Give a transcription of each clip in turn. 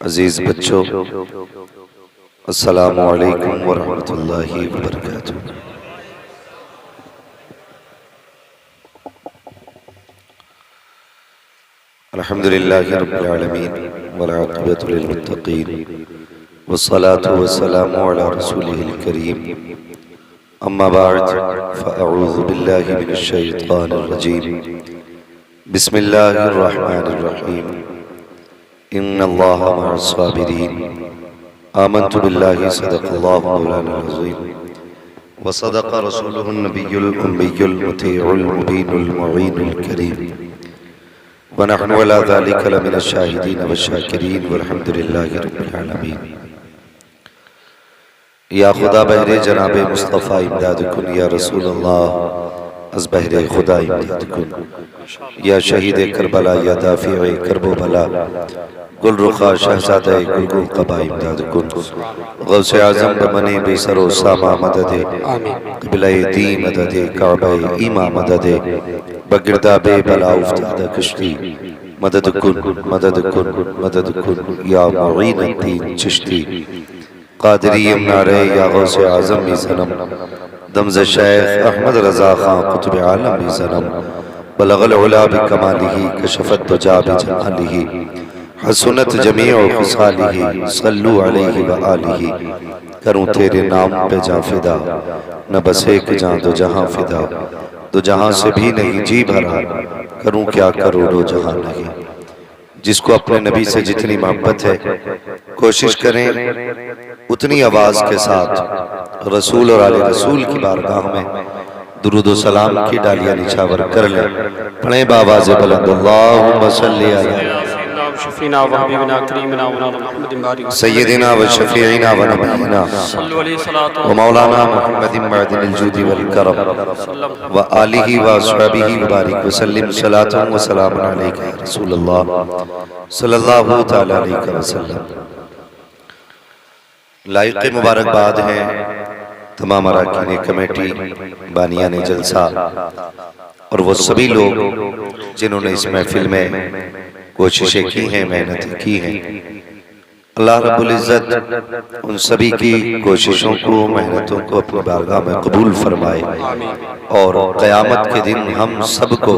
अजीज बच्चों, अस्सलामु अलैकुम वरहमतुल्लाहि वबरकातुह। अल्हम्दुलिल्लाहि रब्बिल आलमीन वल आक़िबतु लिल मुत्तक़ीन वस्सलातु वस्सलामु अला रसूलिहिल करीम। अम्मा बाद फ़अऊज़ु बिल्लाहि मिनश शैतानिर रजीम। बिस्मिल्लाहिर रहमानिर रहीम। इन्नल्लाहा मअस साबिरीन। आमन्तु बिल्लाहि सदक़ल्लाहु मौलानाल अज़ीम व सदक़ रसूलुहुन नबियुल उम्मियुल मुतीउल मुबीनुल मुईनुल करीम व नहनु अला ज़ालिका लमिनश शाहिदीन वश्शाकिरीन वल्हम्दुलिल्लाहि रब्बिल आलमीन। या खुदा बहरे जनाबे मुस्तफ़ा इमदाद कुन या रसूल अल्लाह अज़ बहरे खुदा इमदाद कुन या शहीद करबला या दाफ़िए करबो भला गुल रुखा शहज़ादे गुलगुल क़बा इमदाद कुन गौसे आज़म बमने बेसरो सामा मददे क़िबले दी मददे काबे ईमा मददे बगिरदा बे बला उफ्तादा कश्ती मदद कुन मदद कुन मदद कुन या मुईन दीन चिश्ती क़ादिरी यमनारे या गौसे आज़म भी सनम दमज़ शेख अहमद रज़ा खां कुतुब आलम भी सनम बलगल उला बिकमालिही कशफत दुजा बिजमालिही हसनत जमीउ ख़िसालिही सल्लु अलैहि व आलिही। करूँ तेरे नाम पे जा फिदा न बस एक जान दो जहां फिदा दो जहां से भी नहीं जी भरा करूँ क्या करोड़ों जहां नहीं। जिसको अपने नबी से जितनी मोहब्बत है कोशिश करें उतनी आवाज के साथ रसूल और आले रसूल की बारगाह में दुरूद व सलाम की डालियां निछावर कर लें। पढ़े बावाज़ बुलंद अल्लाहुम्मा सल्ली अला सय्यदिना व शफीइना व नबीना व मौलाना मुहम्मदिन मअदिनिल जूदी वल करम व आलिहि व अस्हाबिहि व बारिक व सल्लिम सलातन व सलामुन अलैका या रसूलल्लाह सल्लल्लाहु तआला अलैहि वसल्लम। लायक मुबारकबाद हैं तमाम अरकान कमेटी, बानियाने जलसा और वो सभी लोग जिन्होंने इस महफिल में कोशिशें की हैं, मेहनत की हैं। अल्लाह रब्बुल इज़्ज़त उन सभी की कोशिशों को, मेहनतों को अपनी बारगाह में कबूल फरमाए और क़यामत के दिन हम सबको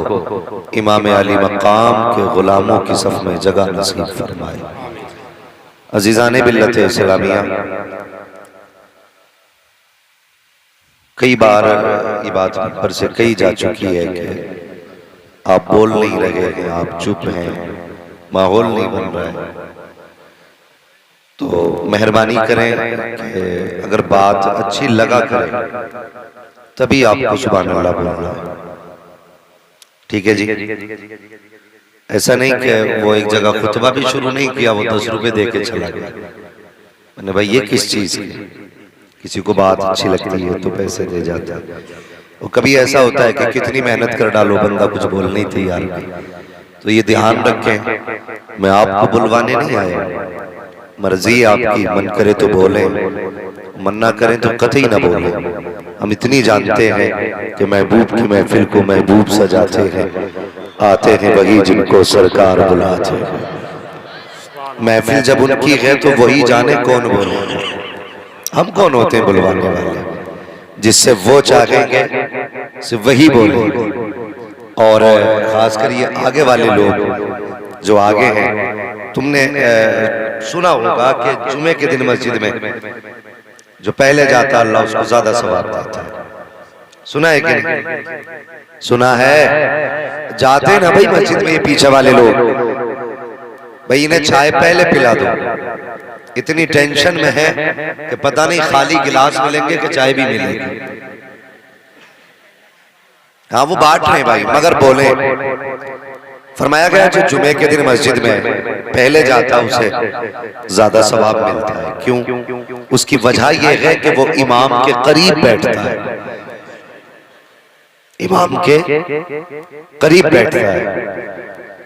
इमाम अली मकाम के ग़ुलामों की सफ़ में जगह नसीब फरमाए। अज़ीज़ाने बिल्लत इस्लामिया, कई बार ये बात पर से कही जा चुकी है कि आप बोल नहीं रहे हैं, आप चुप हैं, माहौल नहीं बन रहा है। तो मेहरबानी करें कि अगर बात अच्छी लगा करें तभी आपको सुभान अल्लाह बोलना है, ठीक है जी। ऐसा नहीं कि वो एक जगह खुतबा भी शुरू नहीं किया, वो 10 रुपए दे के चला गया। मैंने भाई ये किस चीज की, किसी को बात अच्छी लगती है तो पैसे दे जाता है। और कभी ऐसा होता है कि कितनी मेहनत कर डालो बंदा कुछ बोलने ही तैयार नहीं। तो ये ध्यान रखें, मैं आपको बुलवाने नहीं आया, मर्जी आपकी, मन करे तो बोले, मन ना करें तो कतई ना बोले। हम इतनी जानते हैं कि महबूब की महफिल को महबूब सजाते हैं, आते हैं वही जिनको सरकार बुलाते हैं। महफिल जब उनकी है तो वही जाने कौन बोले, हम कौन होते हैं बुलवाने वाले। जिससे वो चाहेंगे सिर्फ वही बोलेंगे। और खासकर ये आगे वाले लोग जो आगे हैं, तुमने सुना होगा कि जुमे के दिन मस्जिद में जो पहले जाता अल्लाह उसको ज्यादा सवाब देता है। सुना है कि नहीं? सुना है? जाते ना भाई मस्जिद में ये पीछे वाले लोग, भाई इन्हें चाय पहले पिला दो। इतनी टेंशन में है कि पता नहीं खाली गिलास मिलेंगे कि चाय भी मिलेगी। हाँ वो बांट रहे भाई, मगर बोले। फरमाया गया जो जुमे के दिन मस्जिद में पहले जाता उसे ज्यादा सवाब मिलता है। क्यों? उसकी वजह यह है कि वो इमाम के करीब बैठता है, इमाम के करीब बैठता है।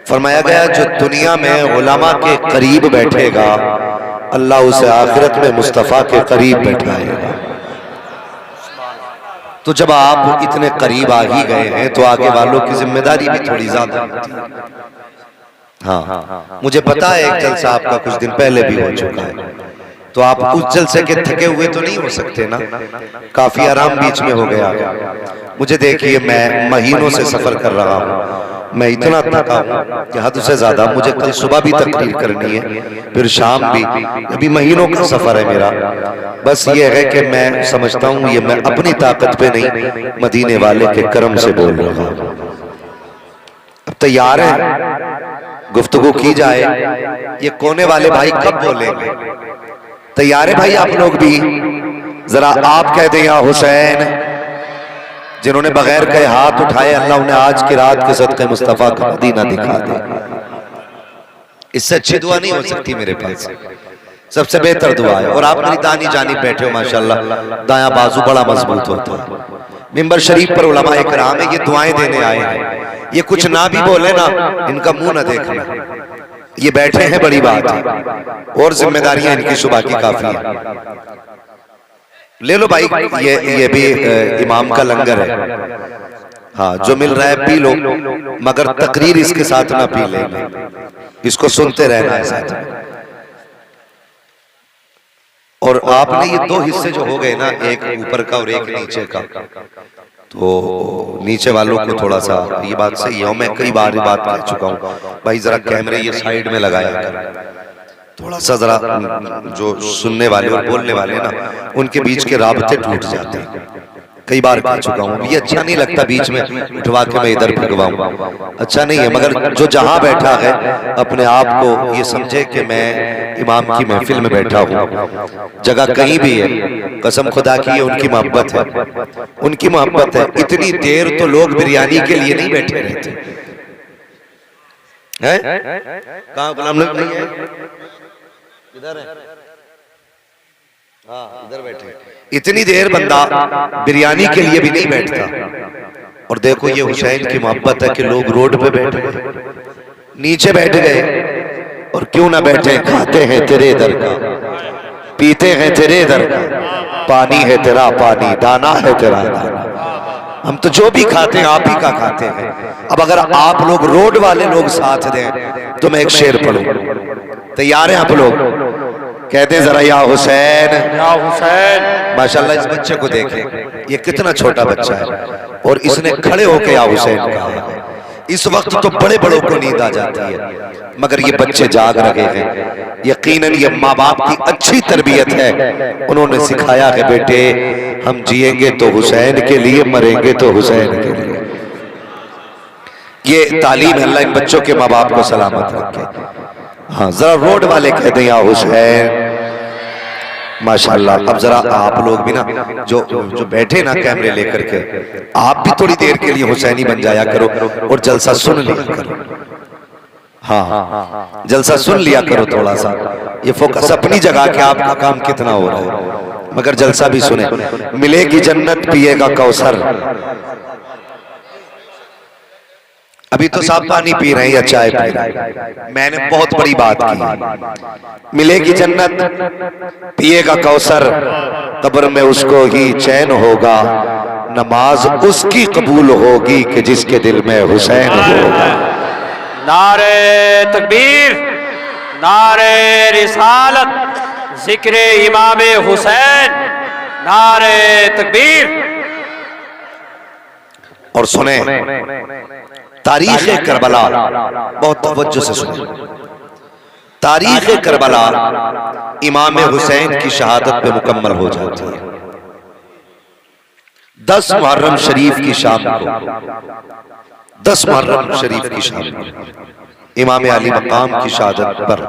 फरमाया गया जो दुनिया में उलमा के करीब बैठेगा अल्लाह उसे आखिरत में मुस्तफ़ा के करीब बैठाएगा। तो जब आप इतने करीब आ ही गए हैं तो आगे वालों की जिम्मेदारी भी थोड़ी ज्यादा होती है। हाँ, मुझे पता है एक जलसा आपका कुछ दिन पहले भी हो चुका है, तो आप उस जलसे के थके हुए तो नहीं हो सकते ना, काफी आराम बीच में हो गया। मुझे देखिए, मैं महीनों से सफर कर रहा हूँ, मैं इतना थका हूँ कि हद से ज्यादा। मुझे कल सुबह भी तकरीर करनी है, फिर शाम भी, अभी महीनों का सफर है मेरा। बस ये है कि मैं समझता हूँ ये मैं अपनी ताकत पे नहीं, मदीने वाले के करम से बोल रहा हूँ। अब तैयार है, गुफ्तगू की जाए। ये कोने वाले भाई कब बोलेंगे? तैयार है भाई आप लोग भी? जरा आप कह दें या हुसैन। जिन्होंने बगैर कहे हाथ उठाए, अल्लाह उन्हें आज की रात के सदक़े मुस्तफा का मदीना दिखा दे। इससे अच्छी दुआ नहीं हो सकती मेरे पास, सबसे बेहतर दुआ है। और आप मेरी दानी जानी बैठे हो माशाल्लाह, दायां बाजू बड़ा मजबूत होता है। मिंबर शरीफ पर उलमा इकराम है, ये दुआएं देने आए हैं। ये कुछ ना भी बोले ना, इनका मुंह ना देखना, ये बैठे हैं बड़ी बात है, और जिम्मेदारियां इनकी सुबह की काफी है। ले लो भाई, ये भी इमाम का लंगर है। हाँ, जो मिल रहा है पी लो, मगर तकरीर इसके साथ ना पी लेना, इसको सुनते रहना है साथ में। और आपने ये दो हिस्से जो हो गए ना, एक ऊपर का और एक नीचे का, तो नीचे वालों को थोड़ा सा, ये बात सही है, मैं कई बार ये बात कह चुका हूँ, भाई जरा कैमरे ये साइड में लगाया कर, थोड़ा सा जरा जो सुनने वाले और बोलने वाले ना, उनके बीच के राबते टूट जाते हैं। कई बार कह चुका हूँ, ये अच्छा नहीं लगता बीच में उठवा के मैं इधर भगवाऊं, अच्छा नहीं है। मगर जो जहां बैठा है अपने आप को ये समझे कि मैं इमाम की महफिल में बैठा हूँ, जगह कहीं भी है, कसम खुदा की है, उनकी मोहब्बत है, उनकी मोहब्बत है। इतनी देर तो लोग बिरयानी के लिए नहीं बैठे रहते हैं। कहाँ गुलाम नबी है? इधर है, हाँ इधर बैठे। इतनी देर बंदा बिरयानी के लिए भी नहीं बैठता। और देखो ये हुसैन की मोहब्बत है कि लोग रोड पे बैठ गए, नीचे बैठ गए, और क्यों ना बैठे, खाते हैं तेरे दर का, पीते हैं तेरे दर का, पानी है तेरा पानी, दाना है तेरा दाना। हम तो जो भी खाते हैं आप ही का खाते हैं। अब अगर आप लोग रोड वाले लोग साथ दें तो मैं एक शेर पढ़ूं, तैयार हैं आप लोग? कहते हैं जरा या हुसैन, या हुसैन। माशाल्लाह इस बच्चे को देखें, ये कितना छोटा बच्चा है, और इसने खड़े होकर या हुसैन कहा। इस वक्त तो बड़े बड़ों को नींद आ जाती है, मगर ये बच्चे जाग रहे हैं। यकीनन ये माँ बाप की अच्छी तरबियत है, उन्होंने सिखाया है बेटे हम जिएंगे तो हुसैन के लिए, मरेंगे तो हुसैन के लिए। ये तालीम है, अल्लाह इन बच्चों के माँ बाप को सलामत रखे। हाँ जरा रोड वाले कहते हैं या हुसैन, माशाल्लाह। अब जरा आप लोग भी ना जो बैठे ना कैमरे लेकर के, आप भी थोड़ी देर के लिए हुसैनी बन जाया करो और जलसा सुन लिया करो। हाँ जलसा सुन लिया करो थोड़ा सा, ये फोकस अपनी जगह के आपका काम कितना हो रहा है, मगर जलसा भी सुने। मिलेगी जन्नत पिएगा कौसर, अभी तो साफ पानी पी रहे हैं या चाय पी रहे हैं, मैंने बहुत बड़ी बात की। मिलेगी जन्नत पिएगा कौसर, कब्र में उसको ही चैन होगा, नमाज उसकी कबूल होगी कि जिसके दिल में हुसैन होगा। नारे तकबीर, नारे रिसालत, जिक्र इमाम हुसैन, नारे तकबीर। और सुने तारीख करबला, बहुत तवज्जो से सुने। तारीख करबला इमाम हुसैन की शहादत पे मुकम्मल हो जाती है। 10 मुहर्रम शरीफ की शाम को, 10 मुहर्रम शरीफ की शाम को इमाम अली मकाम की शहादत पर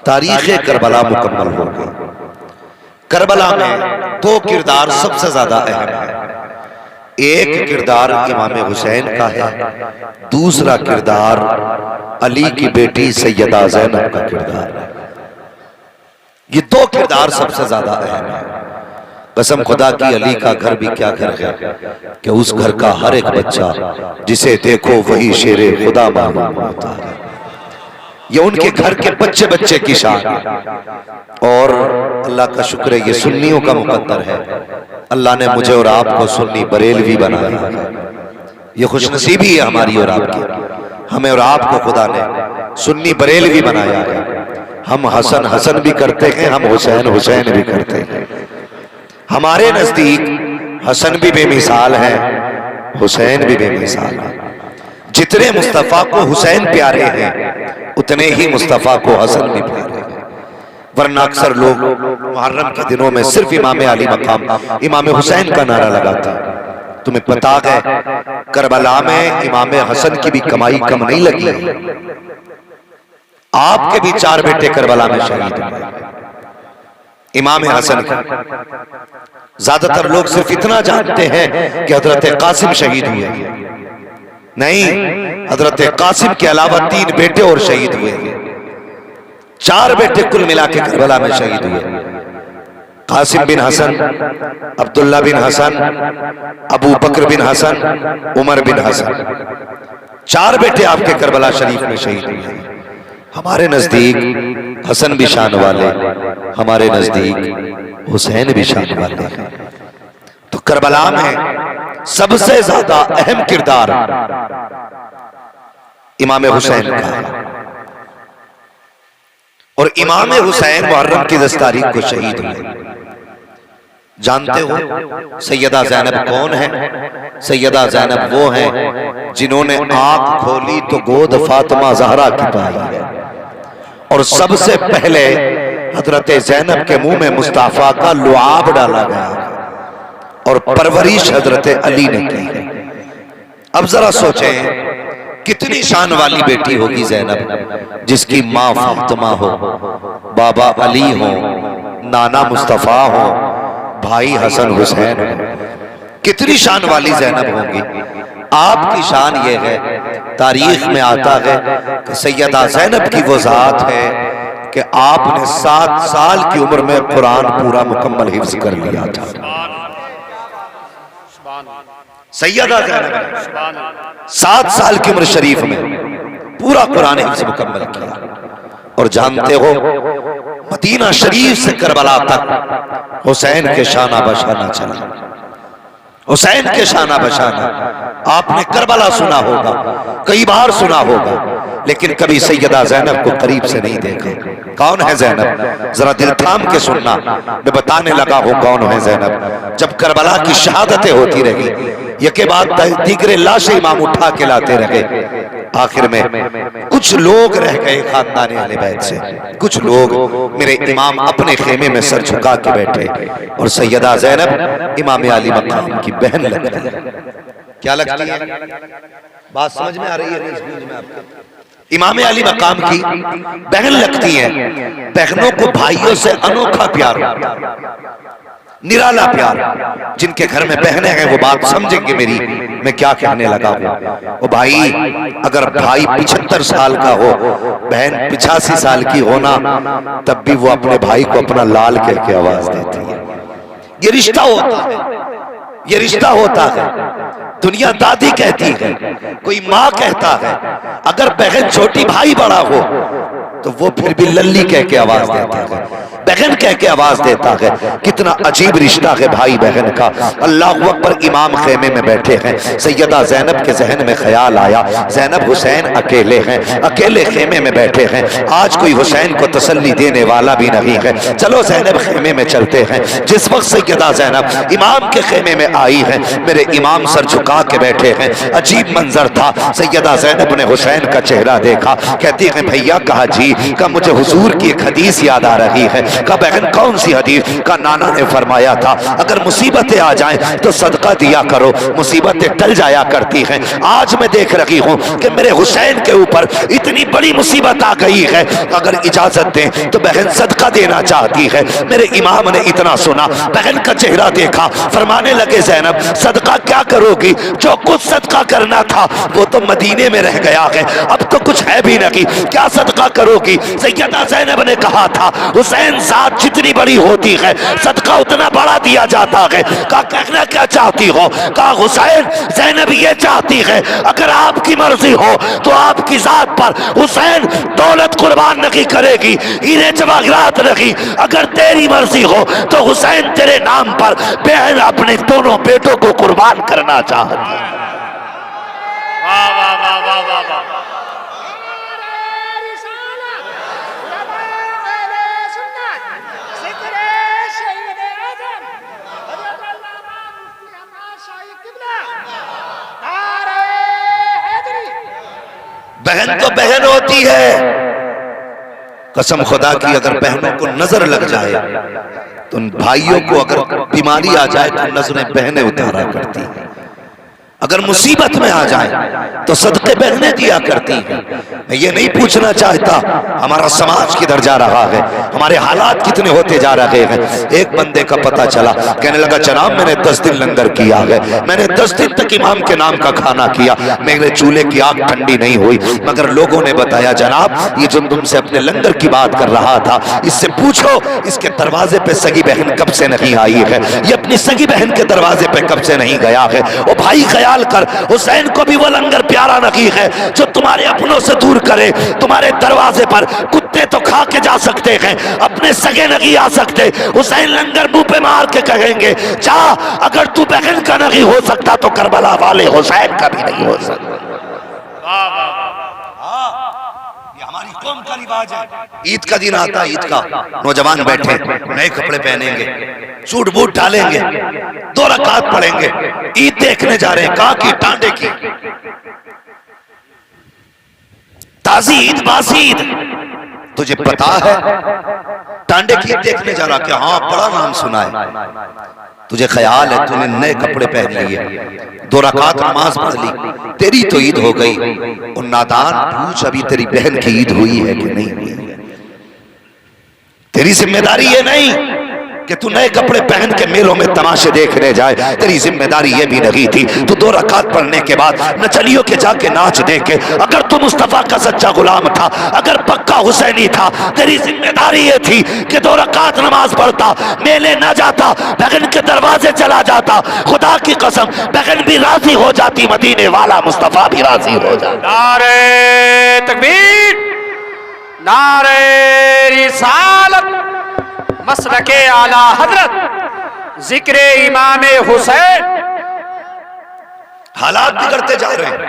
तारीख करबला मुकम्मल हो गई। करबला में 2 किरदार सबसे ज्यादा अहम है। एक किरदार इमाम हुसैन का है, दूसरा किरदार अली की बेटी सैयदा ज़ैनब का किरदार है। ये 2 किरदार सबसे ज्यादा अहम है। कसम खुदा की अली का घर भी क्या घर है कि उस घर का हर एक बच्चा जिसे देखो वही शेरे खुदा मालूम होता है। ये उनके घर के बच्चे बच्चे की शान है। और अल्लाह का शुक्र है ये सुन्नियों का मुकद्दर है, अल्लाह ने मुझे और आपको सुन्नी बरेलवी बनाया है। ये खुशनसीबी है हमारी और आपकी, हमें और आपको खुदा ने सुन्नी बरेलवी बनाया है। हम हसन हसन भी करते हैं, हम हुसैन हुसैन भी करते हैं। हमारे नजदीक हसन भी बेमिसाल है, हुसैन भी बेमिसाल है। जितने मुस्तफा को हुसैन प्यारे हैं उतने ही मुस्तफा को हसन भी प्यारे हैं। वरना अक्सर लोग मुहर्रम के दिनों में सिर्फ इमाम अली मकाम इमाम हुसैन का नारा लगाते हैं। तुम्हें पता है करबला में इमाम हसन की भी कमाई कम नहीं लगी है। आपके भी 4 बेटे करबला में शहीद हुए इमाम हसन का। ज्यादातर लोग सिर्फ इतना जानते हैं कि हजरत कासिम शहीद हुए, नहीं, हजरत कासिम के अलावा 3 बेटे और शहीद हुए। 4 बेटे कुल मिला के करबला में शहीद हुए। कासिम बिन हसन, अब्दुल्ला बिन हसन, अबू बकर बिन हसन, उमर बिन हसन, 4 बेटे आपके करबला शरीफ में शहीद हुए। हमारे नजदीक हसन भी शान वाले, हमारे नजदीक हुसैन भी शान वाले हैं। तो करबला में सबसे ज्यादा अहम किरदार इमाम हुसैन का है। और इमाम हुसैन मुहर्रम की 10 तारीख को शहीद हुए। जानते हो सैयदा ज़ैनब कौन है? सैयदा ज़ैनब वो हैं जिन्होंने आंख खोली तो गोद फातिमा ज़हरा की पाई है। और सबसे पहले हजरत ज़ैनब के मुंह में मुस्तफा का लुआब डाला गया और परवरिश हजरत अली ने की है। अब जरा सोचें कितनी शान वाली बेटी होगी ज़ैनब, जिसकी माँ फातिमा हो, बाबा अली हो, नाना मुस्तफा हो, भाई हसन हुसैन हो। कितनी शान वाली ज़ैनब होगी। आपकी शान ये है, तारीख में आता है कि सैयदा ज़ैनब की वो ज़ात है कि आपने 7 साल की उम्र में कुरान पूरा मुकम्मल हिफ्ज़ कर लिया था। सैयदा ज़ैनब 7 साल की उम्र शरीफ में पूरा कुरान हिफ्ज़ मुकम्मल किया। और जानते हो मदीना शरीफ से करबला तक हुसैन के शाना बशाना चला। हुसैन के शाना बशाना आपने करबला सुना होगा, कई बार सुना होगा, लेकिन कभी सैयदा ज़ैनब को करीब से नहीं देखा। कौन है ज़ैनब? जरा दिल थाम के सुनना, मैं बताने लगा हूं कौन है ज़ैनब। जब करबला की शहादतें होती रही, यके बाद दीगरे लाशें इमाम उठा के लाते रहे, आखिर में कुछ लोग रह गए खानदान अहले बैत से। कुछ लोग मेरे इमाम अपने खेमे में सर झुका के बैठे, और सैयदा ज़ैनब इमाम अली मकाम की बहन लगती है। क्या लगती है? बात समझ में आ रही है? में आपके इमाम अली मकाम की बहन लगती है। बहनों को भाइयों से अनोखा प्यार, निराला प्यार। जिनके घर में बहनें हैं वो बात समझेंगे मेरी, मैं क्या कहने लगा हूं। ओ भाई, अगर भाई 75 साल का हो, बहन 85 साल की होना, तब भी वो अपने भाई को अपना लाल कह के आवाज देती है। ये रिश्ता होता है, ये रिश्ता होता है। दुनिया दादी कहती है, कोई माँ कहता है। अगर बहन छोटी भाई बड़ा हो तो वो फिर भी लल्ली कह के आवाज देता है, बहन कह के आवाज देता है। कितना अजीब रिश्ता है भाई बहन का। अल्लाह अकबर। इमाम खेमे में बैठे हैं, सैयदा ज़ैनब के जहन में ख्याल आया, ज़ैनब हुसैन अकेले हैं, अकेले खेमे में बैठे हैं। आज कोई हुसैन को तसल्ली देने वाला भी नहीं है। चलो ज़ैनब खेमे में चलते हैं। जिस वक्त सैयदा ज़ैनब इमाम के खेमे में आई है, मेरे इमाम सर झुका के बैठे हैं। अजीब मंजर था। सैयदा ज़ैनब ने हुसैन का चेहरा देखा, कहती है भैया। कहा जी। का मुझे हुजूर की एक हदीस याद आ रही है। का बहन कौन सी हदीस? का नाना ने फरमाया था अगर मुसीबतें आ जाएं तो सदका दिया करो, मुसीबतें टल जाया करती हैं। आज मैं देख रही हूं कि मेरे हुसैन के ऊपर इतनी बड़ी मुसीबत आ गई है, अगर इजाजत दें तो बहन सदका देना चाहती है। मेरे इमाम ने इतना सुना, बहन का चेहरा देखा, फरमाने लगे ज़ैनब सदका क्या करोगी? जो कुछ सदका करना था वो तो मदीने में रह गया है, अब तो कुछ है भी नहीं, क्या सदका करोगी? सैयदा ज़ैनब ने कहा था हुसैन जात जितनी बड़ी होती है सदका उतना बड़ा दिया जाता है। का कहना क्या चाहती हो? का हुसैन ज़ैनब ये चाहती है अगर आपकी मर्जी हो तो आपकी जात पर हुसैन दौलत कुर्बान नहीं करेगी, हीरे जवाहरात नहीं। अगर तेरी मर्जी हो तो हुसैन तेरे नाम पर बहन अपने दोनों बेटों को कुर्बान करना चाहती है। वाह वाह वाह वाह वाह वाह। करती है। कसम खुदा की अगर बहनों को नजर लग जाए तो भाइयों को अगर बीमारी आ जाए तो नजरें बहनें उतारा करती हैं। अगर मुसीबत में आ जाए तो सदके बहनें दिया करती हैं। मैं ये नहीं पूछना चाहता हमारा समाज किधर जा रहा है, हमारे हालात कितने होते जा रहे हैं। एक बंदे का पता चला, कहने लगा जनाब मैंने 10 दिन लंगर किया है, मैंने 10 दिन तक इमाम के नाम का खाना किया, मेरे चूल्हे की आग ठंडी नहीं हुई। मगर लोगों ने बताया जनाब ये जो तुमसे अपने लंगर की बात कर रहा था, इससे पूछो इसके दरवाजे पे सगी बहन कब से नहीं आई है, ये अपनी सगी बहन के दरवाजे पे कब से नहीं गया है। ओ भाई कर हुसैन को भी वो लंगर प्यारा नहीं है जो तुम्हारे अपनों से दूर करे। तुम्हारे दरवाजे पर कुत्ते तो खा के जा सकते हैं, अपने सगे नहीं आ सकते। हुसैन लंगर मुंह पे मार के कहेंगे जा, अगर तू बहन का नहीं हो सकता तो करबला वाले हुसैन का भी नहीं हो सकता। हमारी कौम का रिवाज है। ईद का दिन आता, ईद का नौजवान बैठे नए कपड़े पहनेंगे, सूट बूट डालेंगे, 2 रकात पढ़ेंगे, ईद देखने जा रहे हैं। कहां की? टांडे की। ताजी ईद बासी ईद तुझे पता है? टांडे की ईद देखने जा रहा? क्या? हाँ बड़ा नाम सुना है। तुझे ख्याल है तूने नए कपड़े पहन लिए, 2 रकात नमाज पढ़ ली, तेरी तो ईद हो गई। और नादान पूछ अभी तेरी बहन की ईद हुई है कि नहीं हुई है? तेरी जिम्मेदारी ये नहीं कि तू नए कपड़े पहन के मेलों में तमाशे देखने जाए, तेरी जिम्मेदारी ये भी नहीं थी तू 2 रकात पढ़ने के बाद नचलियों के जाके नाच देखे। अगर तू मुस्तफा का सच्चा गुलाम था, अगर पक्का हुसैनी था, तेरी जिम्मेदारी ये थी कि 2 रकात नमाज पढ़ता, मेले ना जाता, बहन के दरवाजे चला जाता। खुदा की कसम बहन भी राजी हो जाती, मदीने वाला मुस्तफा भी राजी हो जाता। नारे तकबीर, नारे रिसालत, मसलके आला हजरत, जिक्रे इमामे हुसैन। हालात बिगड़ते जा रहे हैं,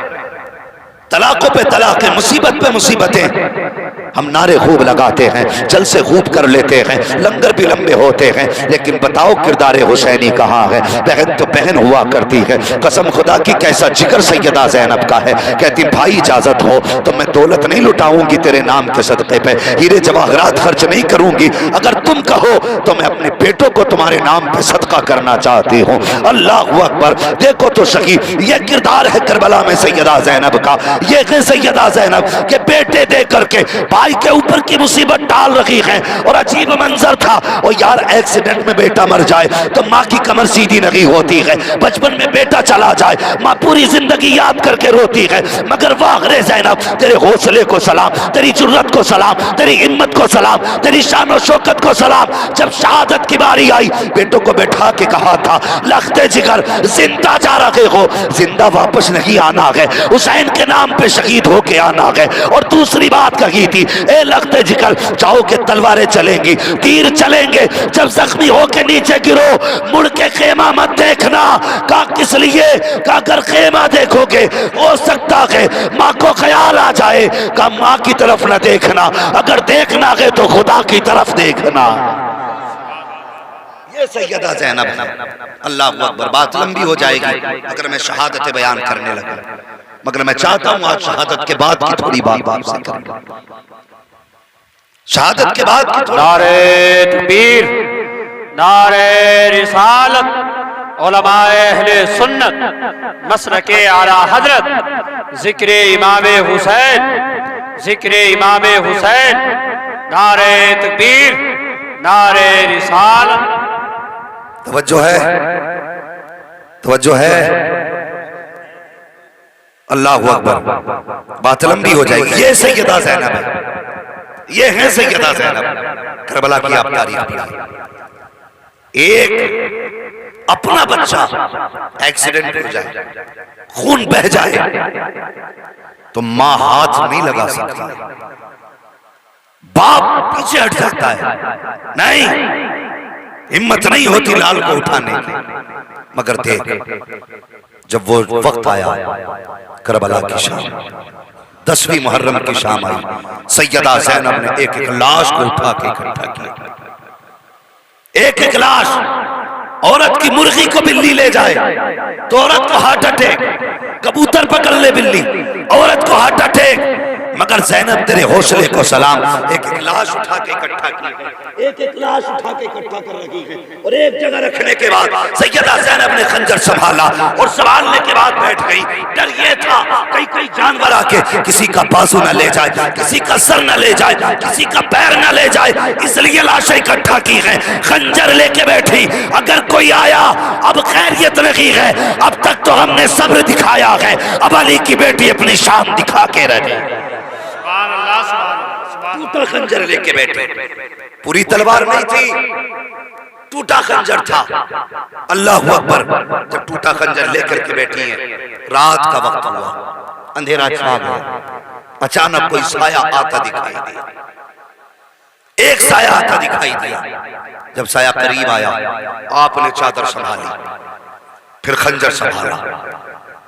तलाकों पे तलाकें, मुसीबत पे मुसीबतें। हम नारे खूब लगाते हैं, जलसे खूब कर लेते हैं, लंगर भी लंबे होते हैं, लेकिन बताओ किरदार हुसैनी कहाँ है? बहन तो बहन हुआ करती है। कसम खुदा की कैसा जिक्र सैयदा ज़ैनब का है। कहती भाई इजाजत हो तो मैं दौलत नहीं लुटाऊंगी तेरे नाम के सदक़े पे, हीरे जवाहरात खर्च नहीं करूंगी। अगर तुम कहो तो मैं अपने बेटों को तुम्हारे नाम पे सदका करना चाहती हूँ। अल्लाह अकबर। देखो तो सही, ये किरदार है करबला में सैयदा ज़ैनब का। ये है सैयदा ज़ैनब के बेटे दे करके भाई के ऊपर की मुसीबत डाल रही है। और अजीब मंजर था, और यार एक्सीडेंट में बेटा मर जाए तो माँ की कमर सीधी नहीं होती है, बचपन में बेटा चला जाए माँ पूरी जिंदगी याद करके रोती है। मगर वाह रे ज़ैनब, तेरे हौसले को सलाम, तेरी जुर्रत को सलाम, तेरी हिम्मत को सलाम, तेरी शान और शौकत को सलाम। जब शहादत की बारी आई, बेटों को बैठा के कहा था लख्ते जिगर जिंदा जा रहे हो, जिंदा वापस नहीं आना है, हुसैन के नाम पे शहीद होके आना है। और दूसरी बात कही थी, ए लख्ते जिगर जाओ के तलवारें चलेंगी, तीर चलेंगे, जब जख्मी होके नीचे गिरो मुड़ के खेमा मत देखना। का किस लिए? का अगर खेमा देखोगे हो सकता है माँ को ख्याल आ जाए। का माँ की तरफ न देखना, अगर देखना है तो खुदा की तरफ देखना। ये सैयदा ज़ैनब। अल्लाह अकबर। बात लंबी हो जाएगी अगर मैं शहादत बयान करने लगा, मगर मैं चाहता हूं आज शहादत के बाद की थोड़ी बात आपसे करूं। शहादत के बाद की नारे तकबीर, नारे रिसालत, उलमाए अहले सुन्नत, मसलके आला हजरत, जिक्रे इमामे हुसैन, जिक्रे इमामे हुसैन। नारे तकबीर, नारे रिसालत। तवज्जो है, तवज्जो है। अल्लाह अकबर। बात लंबी हो जाएगी। ये सैयदा ज़ैनब है, ये है सैयदा ज़ैनब। करबला की आप तारीख। एक अपना बच्चा एक्सीडेंट हो जाए, खून बह जाए तो मां हाथ नहीं लगा सकती, बाप पीछे हट जाता है, नहीं हिम्मत नहीं होती लाल को उठाने की। मगर देख जब वो वक्त आया, करबला की शाम, 10वीं मुहर्रम की शाम आई, सैयदा ज़ैनब ने एक एक लाश को उठा के इकट्ठा किया। एक एक लाश, औरत की मुर्गी को बिल्ली ले जाए तो औरत को हार्ट अटैक, कबूतर पकड़ ले बिल्ली, औरत को हार्ट अटैक, मगर ज़ैनब तेरे हौसले को सलाम। एक एक लाश उठा के इकट्ठा की, एक एक लाश उठा के इकट्ठा कर रही है और एक जगह रखने के बाद सैयदा ज़ैनब ने खंजर संभाला और संभालने के बाद बैठ गई। डर ये था कई कई जानवर आके किसी का बाजू न ले जाए, किसी का सर न ले जाए, किसी का पैर न ले जाए, इसलिए लाशें इकट्ठा की है, खंजर लेके बैठी। अगर कोई आया, अब खैरियत नहीं है, अब तक तो हमने सब्र दिखाया है, अब अली की बेटी अपनी शान दिखा के रहे। टूटा खंजर लेके बैठे, पूरी तलवार नहीं थी, टूटा खंजर था। अल्लाह अकबर। जब टूटा खंजर लेकर के बैठी है, रात का वक्त हुआ, अंधेरा छा गया, अचानक कोई साया आता दिखाई दिया, एक साया आता दिखाई दिया। जब साया करीब आया, आपने चादर संभाली, फिर खंजर संभाला,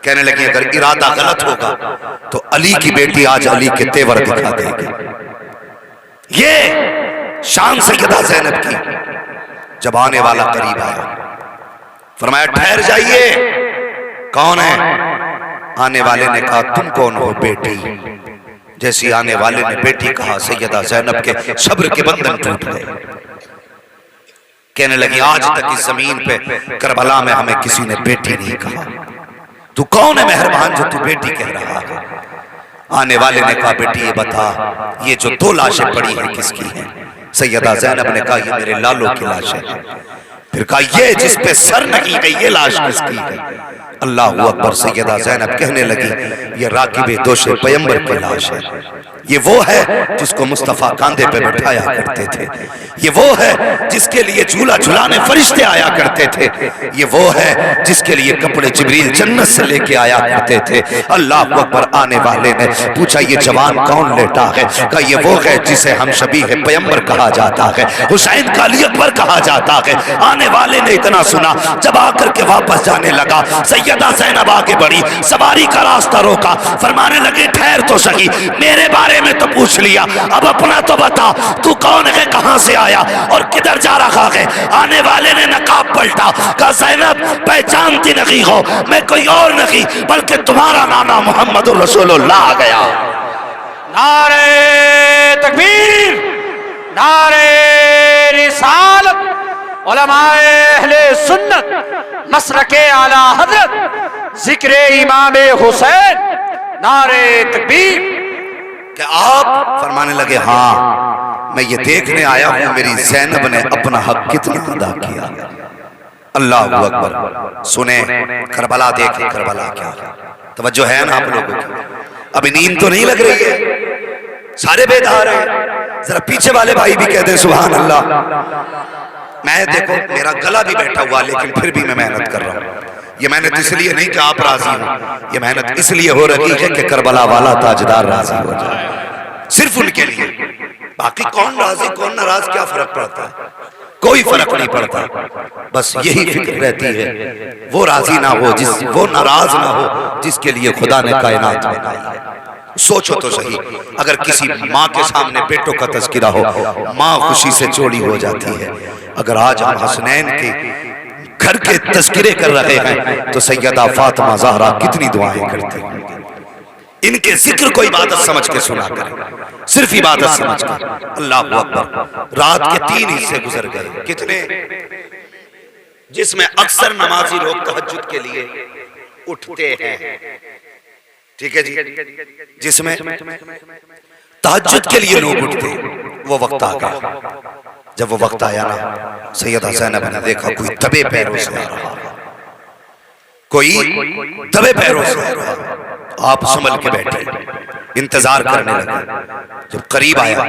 कहने लगी अगर इरादा गलत होगा तो अली की बेटी आज अली के तेवर दिखा देगी। ये शान सैयदा ज़ैनब की। जब आने वाला करीब आया, फरमाया ठहर जाइए। कौन है? आने वाले ने कहा तुम कौन हो बेटी? जैसी आने वाले ने बेटी कहा, सैयदा ज़ैनब के सब्र के बंधन टूट गए। कहने लगी आज तक इस जमीन पे करबला में हमें किसी ने बेटी नहीं कहा, तू कौन है मेहरबान जो तू बेटी कह रहा है? आने वाले ने कहा बेटी ये बता, ये जो दो लाशें पड़ी हैं किसकी हैं? सैयदा ज़ैनब ने कहा ये मेरे लालो की लाश है। फिर कहा ये जिस पे सर नहीं है ये लाश किसकी है? अल्लाह अकबर। सैयदा ज़ैनब कहने लगी ये राकिब दोशे पैगंबर की लाश है, ये वो है जिसको मुस्तफ़ा कांधे पे बैठाया करते थे, ये वो है जिसके लिए झूला झुलाने फरिश्ते आया करते थे, ये वो है जिसके लिए कपड़े जिब्रील जन्नत से लेके आया करते थे। अल्लाह अकबर। आने वाले ने पूछा ये जवान कौन लेटा है? कहा ये वो है जिसे हम शबीह पैगंबर कहा जाता है, हुसैन का अली अकबर कहा जाता है। आने वाले ने इतना सुना, जब आकर के वापस जाने लगा, सैयदा ज़ैनब आगे बढ़ी, सवारी का रास्ता रोका, फरमाने लगे ठहर तो सही, मेरे बारे में तो पूछ लिया, अब अपना तो बता, तू कौन है, कहां से आया और किधर जा रहा है? आने वाले ने नकाब पलटा, कहा ज़ैनब पहचानती नहीं हो, मैं कोई और नहीं बल्कि तुम्हारा नाना मोहम्मद रसूलुल्लाह आ गया। नारे तकबीर, नारे रिसालत, उलमाए अहले सुन्नत, मसलके आला हजरत, जिक्रे इमाम हुसैन, नारे तकबीर। कि आप फरमाने लगे हाँ मैं ये देखने आया हूं मेरी ज़ैनब ने अपना हक कितना अदा किया। अल्लाह अकबर। सुने करबला, देखें करबला क्या। तवज्जो है ना आप लोगों की? अभी नींद तो नहीं लग रही है, सारे बेदार हैं। जरा पीछे वाले भाई भी कहते सुभान अल्लाह। मैं देखो मेरा गला भी बैठा हुआ, लेकिन फिर भी मैं मेहनत कर रहा हूँ। ये मेहनत इसलिए नहीं कि आप राजी हो, ये मेहनत इसलिए हो रही है कि करबला वाला ताजदार राजी हो जाए, सिर्फ उनके लिए। बाकी कौन राजी कौन नाराज क्या फर्क पड़ता है? कोई फर्क नहीं पड़ता। बस यही फिक्र रहती है वो राजी ना हो, वो नाराज ना हो जिसके लिए खुदा ने कायनात बनाई है। सोचो तो सही, अगर किसी माँ के सामने बेटों का तज़किरा हो, माँ खुशी से चौड़ी हो जाती है। अगर आज हम हसनैन के घर के तज़किरे कर रहे हैं तो सैयदा फातिमा ज़हरा कितनी दुआएं करती हैं। इनके जिक्र को इबादत समझ के सुना करें, सिर्फ इबादत समझ कर। अल्लाह अकबर। रात के 3 हिस्से गुजर गए। कितने? जिसमें अक्सर नमाजी लोग तहज्जुद के लिए उठते हैं, ठीक है जी, जिसमें तहज्जुद के लिए लोग उठते, वो वक्त आ गया। जब वो वक्त आया ना, सैयदा ज़ैनब ने देखा कोई दबे पैरों से आ रहा, कोई दबे पैरों से आ रहा। आप संभल के बैठे, इंतजार करने लगे। जब करीब आया,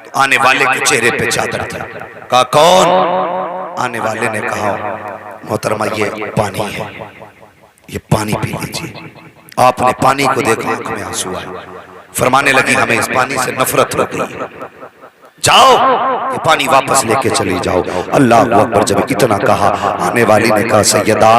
तो आने वाले के चेहरे पे चादर थी। कहा कौन? आने वाले ने कहा मोहतरमा ये पानी है, ये पानी पी लीजिए। आपने पानी को देखा, आंख में आंसू आए। फरमाने लगी हमें इस पानी से नफरत हो गई, जाओ ये पानी वापस लेके चली जाओ। अल्लाह अकबर। जब इतना कहा, आने वाली ने कहा, सैयदा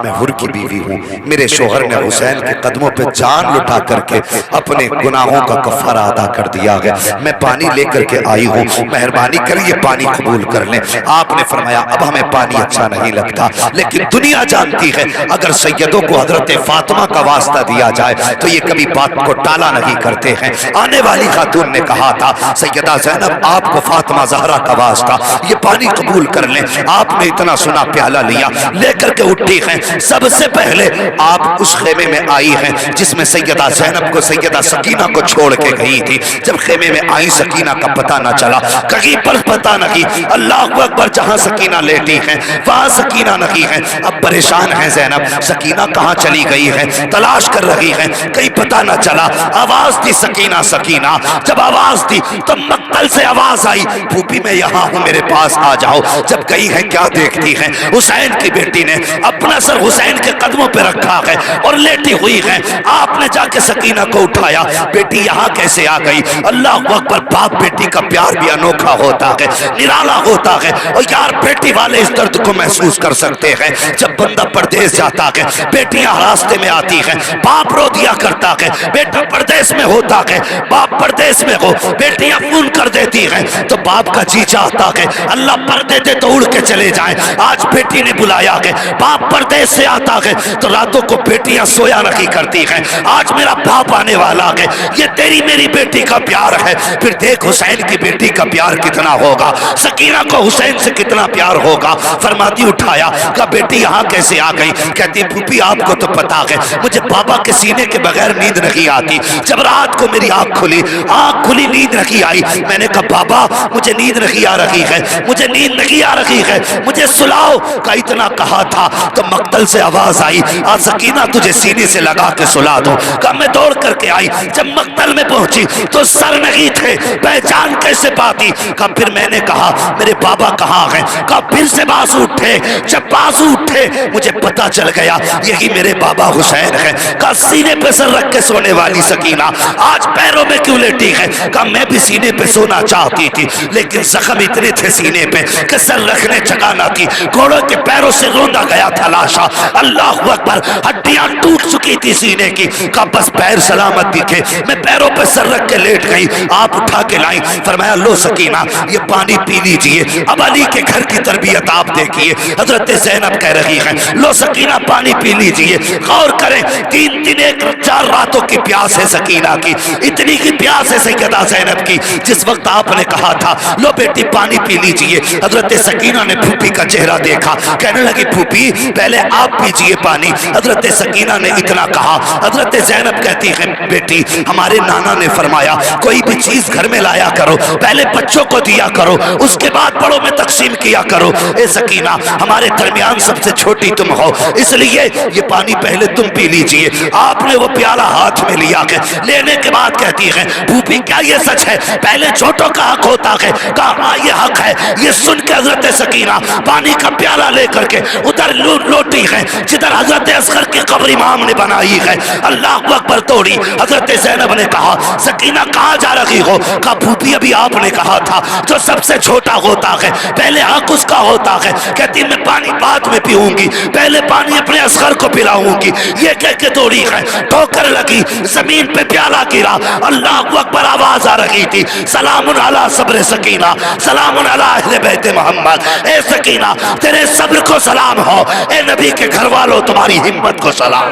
मैं हुर की बीवी हूँ, मेरे शोहर ने हुसैन के कदमों पे जान लुटा करके अपने गुनाहों का कफारा अदा कर दिया है, मैं पानी लेकर के आई हूँ, मेहरबानी करिए पानी कबूल कर लें। आपने फरमाया अब हमें पानी अच्छा नहीं लगता, लेकिन दुनिया जानती है अगर सैयदों को हजरत फातिमा का वास्ता दिया जाए तो ये कभी बात को टाला नहीं करते हैं। आने वाली खातून ने कहा था, सैयदा ज़ैनब आपको फातिमा ज़हरा का वास्ता, ये पानी कबूल कर लें। आपने इतना सुना प्याला लिया, लेकर के उठी हैं। सबसे पहले आप उस खेमे में आई हैं जिसमें सैयदा ज़ैनब को सैयदा सकीना को छोड़ के गई थी। जब खेमे में आई सकीना का पता न चला, कहीं पर पता नहीं। अल्लाह अकबर। जहां सकीना लेटी है वहां सकीना नहीं है। अब परेशान है ज़ैनब, सकीना कहां चली गई है, तलाश कर रही है, कहीं पता न चला। आवाज दी सकीना सकीना। जब आवाज दी तो मक्तल से आवाज आई, फूफी मैं यहाँ हूँ, मेरे पास आ जाओ। जब गई है क्या देखती है, हुसैन की बेटी ने अपना सर हुसैन के कदमों पे रखा है और लेटी हुई है। आपने जाके सकीना को उठाया, बेटी यहाँ कैसे आ गई। अल्लाह अकबर। बाप बेटी का प्यार भी अनोखा होता है, निराला होता है। और यार बेटी वाले इस दर्द को महसूस कर सकते हैं। जब बंदा परदेश जाता है, बेटियां रास्ते में आती हैं, बाप रो दिया करता है। बेटा परदेश में होता है, बाप परदेश में हो, बेटियां फोन कर देती हैं तो बाप का जी चाहता है अल्लाह पर्दे दे तो उड़ के चले जाएं। आज बेटी ने बुलाया है, बाप परदेश से आता है तो रातों को बेटियां सोया नहीं करती हैं। आज मेरा बाप आने वाला है, ये तेरी मेरी बेटी का प्यार है। फिर देख हुसैन की बेटी का प्यार कितना होगा, सकीना को हुसैन से कितना प्यार होगा। फरमाती उठाया, कहा बेटी यहाँ कैसे आ गई। कहती फूफी आपको तो पता है मुझे बाबा के सीने के बगैर नींद नहीं आती। जब रात को मेरी आंख खुली नींद नहीं आई। मैंने कहा बाबा मुझे नींद नहीं आ रही है, मुझे नींद नहीं आ रही है, मुझे सुलाओ। का इतना कहा था तो मक्तल से आवाज आई, आ सकीना तुझे सीने से लगा के सुला दो। कहा मैं दौड़ करके आई, जब मक्तल में पहुंची तो सर नहीं थे, पहचान कैसे पाती। कहा फिर मैंने कहा मेरे बाबा कहाँ हैं। कहा फिर से बाजू उठे, जब बाजू उठे मुझे पता चल गया यही मेरे बाबा हुसैन है। कहा सीने पे सर रख के सोने वाली सकीना आज पैरों में क्यों लेटी है। कहा मैं भी सीने पे सोना चाहती थी, लेकिन जख्म इतने थे सीने पे कि सर रखने जगह ना थी। घोड़ों के पैरों से रोंदा गया था लाशा। अल्लाह अकबर। हड्डियां टूट चुकी थी सीने की। कहा बस पैर सलामत दिखे, मैं पैरों पे सर रख के लेट गई। आप उठा के लाई, फरमाया लो सकीना ये पानी पी लीजिए। अब अली के घर की तरबियत आप देखिए, हजरत ज़ैनब कह रही है लो सकीना पानी पी लीजिए। गौर करें 3 दिन 4 रातों की प्यास है सकीना की, इतनी की प्यास है सैयदा ज़ैनब की। जिस वक्त आपने कहा था लो बेटी पानी पी लीजिए, हजरत सकीना ने फूफी का चेहरा देखा, कहने लगी फूफी पहले आप पीजिए पानी। हजरत सकीना ने इतना कहा, हजरत ज़ैनब कहती है बेटी हमारे नाना ने फरमाया कोई भी चीज घर में लाया करो पहले बच्चों को दिया करो, उसके बाद बड़ों में तकसीम किया करो। ए सकीना हमारे दरमियान सबसे छोटी तुम हो, इसलिए ये पानी पहले तुम पी लीजिए। आपने वो प्याला हाथ में लिया है, लेने के बाद कहती है फूफी क्या ये सच है पहले छोटों का हक होता है। कहा ये हक है। ये सुन के हजरत सकीना पानी का प्याला लेकर के उधर लौटी है जिधर हजरत असगर की कब्र इमाम ने बनाई है। अल्लाह अकबर तोड़ी। हजरत ज़ैनब ने कहा सकीना कहाँ जा रही हो। कहा फूफी अभी आपने कहा था जो सबसे छोटा होता है पहले हक उसका होता है। कहती मैं पानी बाद में पीऊंगी, पहले पानी अपने असगर को पिलाऊंगी। ये कह के दौड़ी है, ठोकर लगी, जमीन पे प्याला गिरा। अल्लाह अकबर आवाज आ रही थी सलामुन अला सब्र सकीना, सलामुन अला अहले बैत मोहम्मद। ए सकीना तेरे सब्र को सलाम हो, ए नबी के घर वालों तुम्हारी हिम्मत को सलाम।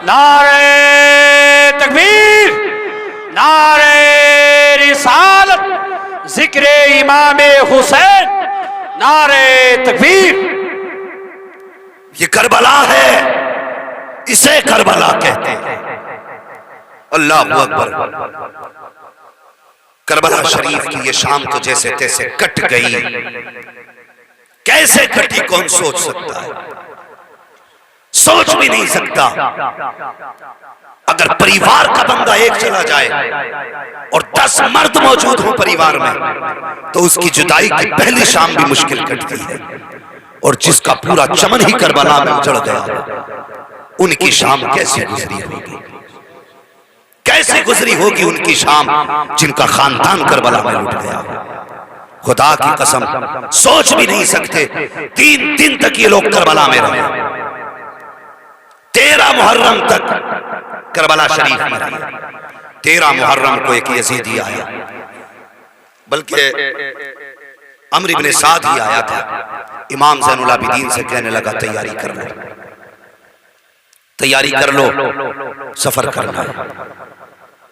नारे तकबीर, नारे रिसालत, जिक्रे इमाम हुसैन, नारे तकबीर। ये करबला है, इसे करबला कहते हैं। अल्लाह अकबर। करबला शरीफ की ये शाम तो जैसे तैसे कट गई, कैसे कटी कौन सोच सकता है, सोच भी नहीं सकता। अगर परिवार का बंदा एक चला जाए और 10 मर्द मौजूद हो परिवार में तो उसकी जुदाई की पहली शाम भी मुश्किल कटती है। और जिसका पूरा चमन ही करबला में उजड़ गया उनकी शाम कैसे गुजरी होगी, कैसे गुजरी होगी उनकी शाम जिनका खानदान करबला में लुट गया। खुदा की कसम सोच भी नहीं सकते 3 दिन तक ये लोग करबला में रहे। 13 मुहर्रम तक करबला शरीफ में रहे। 13 मुहर्रम को एक यजीदी आया, बल्कि अम्र इब्ने साद ही आया था। इमाम ज़ैनुल आबिदीन से कहने लगा तैयारी कर लो, तैयारी कर लो, सफर करना है।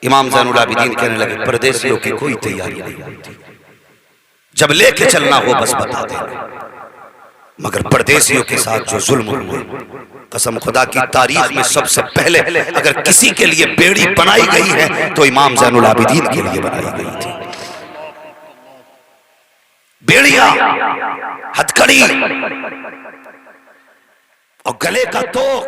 इमाम ज़ैनुल आबिदीन कहने लगे परदेसियों की कोई तैयारी नहीं होती, जब लेके चलना हो बस बता देना, मगर परदेसियों के साथ जो जुल्म हुए, कसम खुदा की तारीख में सबसे पहले अगर किसी के लिए बेड़ी बनाई गई है तो इमाम ज़ैनुल आबिदीन के लिए बनाई गई थी। बेड़ियां, हथकड़ी और गले का तोक